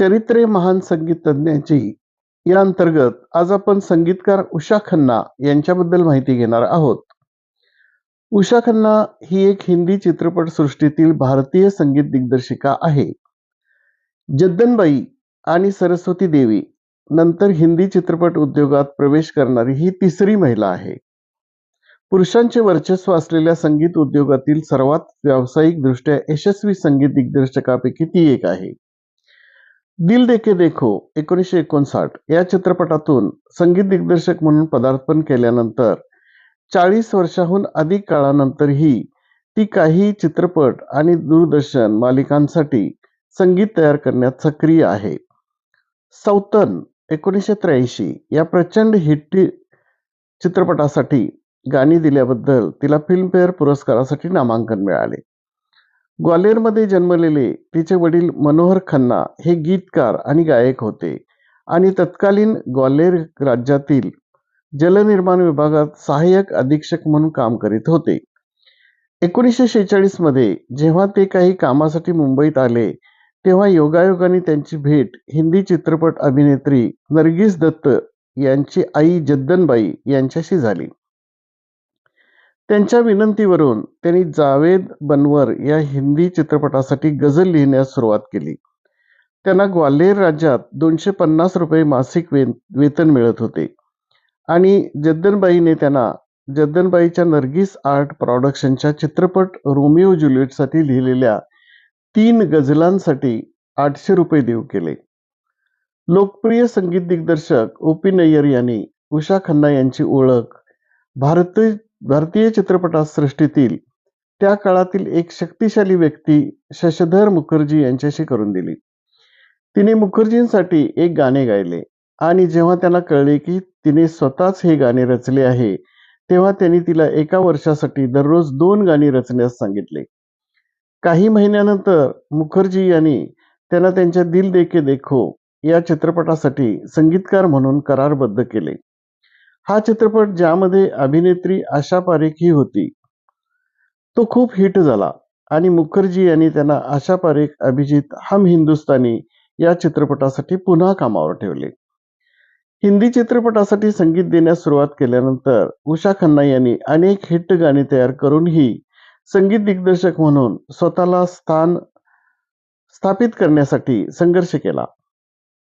चरित्रे महान संगीत तज्ञांची या अंतर्गत आज आपण संगीतकार उषा खन्ना यांच्याबद्दल माहिती घेणार आहोत. उषा खन्ना ही एक हिंदी चित्रपट सृष्टीतील भारतीय संगीत दिग्दर्शिका आहे. जद्दनबाई आणि सरस्वती देवी नंतर हिंदी चित्रपट उद्योगात प्रवेश करणारी ही तिसरी महिला आहे. पुरुषांचे वर्चस्व असलेल्या संगीत उद्योगातील सर्वात व्यावसायिकदृष्ट्या यशस्वी संगीत दिग्दर्शकापैकी ती एक आहे. दिल देके देखो 1959 या चित्रपटातून संगीत दिग्दर्शक म्हणून पदार्पण केल्यानंतर 40 वर्षाहून अधिक काळानंतरही ती काही चित्रपट आणि दूरदर्शन मालिकांसाठी संगीत तयार करण्यात सक्रिय आहे. सौतन 1983 या प्रचंड हिट चित्रपटासाठी गाणी दिल्याबद्दल तिला फिल्मफेअर पुरस्कारासाठी नामांकन मिळाले. ग्वाल्हेरमध्ये जन्मलेले तिचे वडील मनोहर खन्ना हे गीतकार आणि गायक होते आणि तत्कालीन ग्वाल्हेर राज्यातील जलनिर्माण विभागात सहाय्यक अधीक्षक म्हणून काम करीत होते. 1946 मध्ये जेव्हा ते काही कामासाठी मुंबईत आले तेव्हा योगायोगाने त्यांची भेट हिंदी चित्रपट अभिनेत्री नर्गिस दत्त यांची आई जद्दनबाई यांच्याशी झाली. त्यांच्या विनंतीवरून त्यांनी जावेद बनवर या हिंदी चित्रपटासाठी गझल लिहिण्यास सुरुवात केली. त्यांना ग्वाल्हेर राज्यात 250 रुपये मासिक वेतन मिळत होते आणि जद्दनबाईने त्यांना जद्दनबाईच्या नर्गिस आर्ट प्रोडक्शनच्या चित्रपट रोमिओ ज्युलियटसाठी लिहिलेल्या 3 गझलांसाठी 800 रुपये देऊ केले. लोकप्रिय संगीत दिग्दर्शक ओ.पी. नय्यर यांनी उषा खन्ना यांची ओळख भारतीय चित्रपटसृष्टीतील त्या काळातील एक शक्तिशाली व्यक्ती शशधर मुखर्जी यांच्याशी करून दिली. तिने मुखर्जींसाठी एक गाणे गायले आणि जेव्हा त्यांना कळले की तिने स्वतःच हे गाणे रचले आहे तेव्हा त्यांनी तिला एका वर्षासाठी दररोज 2 गाणी रचण्यास सांगितले. काही महिन्यानंतर मुखर्जी यांनी त्यांना त्यांच्या दिल देके देखो या चित्रपटासाठी संगीतकार म्हणून करारबद्ध केले. हा चित्रपट ज्यामध्ये अभिनेत्री आशा पारेख ही होती तो खूप हिट झाला आणि मुखर्जी यांनी त्यांना आशा पारेख अभिजीत हम हिंदुस्तानी या चित्रपटासाठी पुन्हा कामावर ठेवले. हिंदी चित्रपटासाठी संगीत देण्यास सुरुवात केल्यानंतर उषा खन्ना यांनी अनेक हिट गाणी तयार करूनही संगीत दिग्दर्शक म्हणून स्वतःला स्थापित करण्यासाठी संघर्ष केला.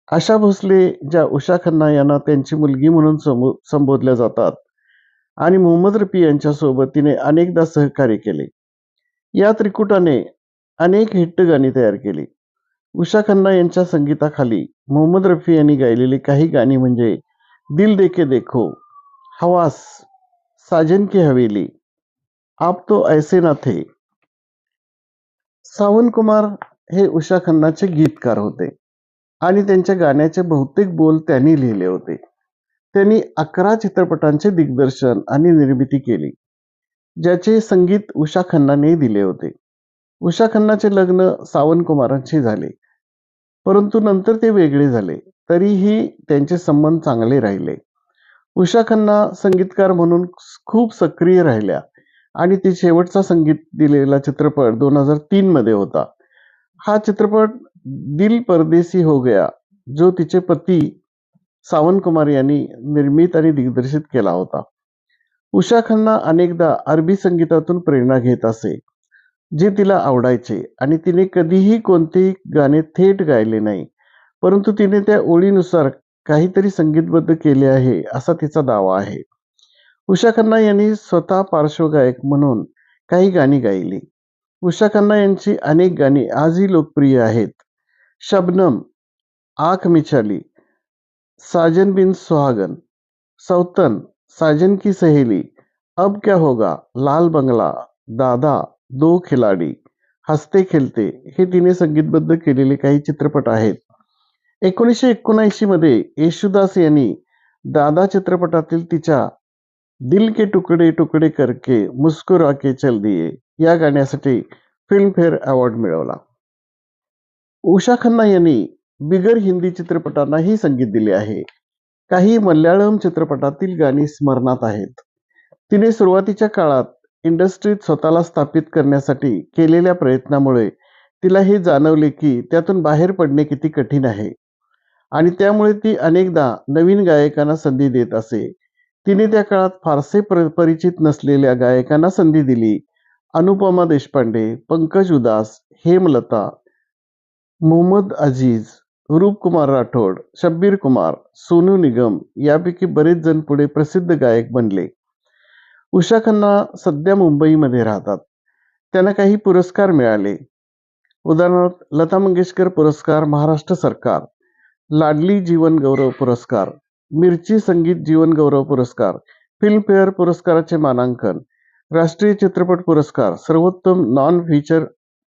आशा भोसले ज्या उषा खन्ना यांना त्यांची मुलगी म्हणून संबोधल्या जातात आणि मोहम्मद रफी यांच्यासोबत तिने अनेकदा सहकार्य केले. या त्रिकुटाने अनेक हिट गाणी तयार केली. उषा खन्ना यांच्या संगीताखाली मोहम्मद रफी यांनी गायलेली काही गाणी म्हणजे दिल देके देखो, हवास, साजन की हवेली, आप तो ऐसे ना थे. सावन कुमार हे उषा खन्नाचे गीतकार होते आणि त्यांच्या गाण्याचे बहुतेक बोल त्यांनी लिहिले होते. त्यांनी 11 चित्रपटांचे दिग्दर्शन आणि निर्मिती केली ज्याचे संगीत उषा खन्नाने दिले होते. उषा खन्नाचे लग्न सावन कुमारांशी झाले परंतु नंतर ते वेगळे झाले तरीही त्यांचे संबंध चांगले राहिले. उषा खन्ना संगीतकार म्हणून खूप सक्रिय राहिल्या आणि ती शेवटचा संगीत दिलेला चित्रपट 2003 मध्ये होता. हा चित्रपट दिल परदेसी हो गया जो तिचे पती सावन कुमार यांनी निर्मित आणि दिग्दर्शित केला होता. उषा खन्ना अनेकदा अरबी संगीतातून प्रेरणा घेत असे जे तिला आवडायचे आणि तिने कधीही कोणतेही गाणे थेट गायले नाही परंतु तिने त्या ओळीनुसार काहीतरी संगीतबद्ध केले आहे असा तिचा दावा आहे. उषा खन्ना यांनी स्वतः पार्श्वगायक म्हणून काही गाणी गायली. उषा खन्ना यांची अनेक गाणी आजही लोकप्रिय आहेत. शबनम, आंख मिचाली, साजन बिन सुहागन, सौतन, साजन की सहेली, अब क्या होगा, लाल बंगला, दादा, दो खिलाडी, हसते खेळते हे तिने संगीतबद्ध केलेले काही चित्रपट आहेत. 1979 मध्ये येशुदास यांनी दादा चित्रपटातील तिच्या दिल के टुकडे टुकडे करके मुस्कुरा के चल दिए या गाण्यासाठी फिल्मफेअर अवॉर्ड मिळवला. उषा खन्ना यांनी बिगर हिंदी चित्रपटांनाही संगीत दिले आहे. काही मल्याळम चित्रपटातील गाणी स्मरणात आहेत. तिने सुरुवातीच्या काळात इंडस्ट्रीत स्वतःला स्थापित करण्यासाठी केलेल्या प्रयत्नामुळे तिला हे जाणवले की त्यातून बाहेर पडणे किती कठीण आहे आणि त्यामुळे ती अनेकदा नवीन गायकांना संधी देत असे. तिने त्या काळात फारसे परिचित नसलेल्या गायकांना संधी दिली. अनुपमा देशपांडे, पंकज उदास, हेमलता, मोहम्मद अजीज, रूपकुमार राठोड, शब्बीर कुमार, सोनू निगम यापैकी बरेच जण पुढे प्रसिद्ध गायक बनले. उषा खन्ना सध्या मुंबईमध्ये राहतात. त्यांना काही पुरस्कार मिळाले. उदाहरणार्थ लता मंगेशकर पुरस्कार, महाराष्ट्र सरकार, लाडली जीवन गौरव पुरस्कार, मिरची संगीत जीवन गौरव पुरस्कार, फिल्मफेअर पुरस्काराचे मानांकन, राष्ट्रीय चित्रपट पुरस्कार, सर्वोत्तम non feature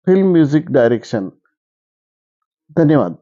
film music direction. धन्यवाद.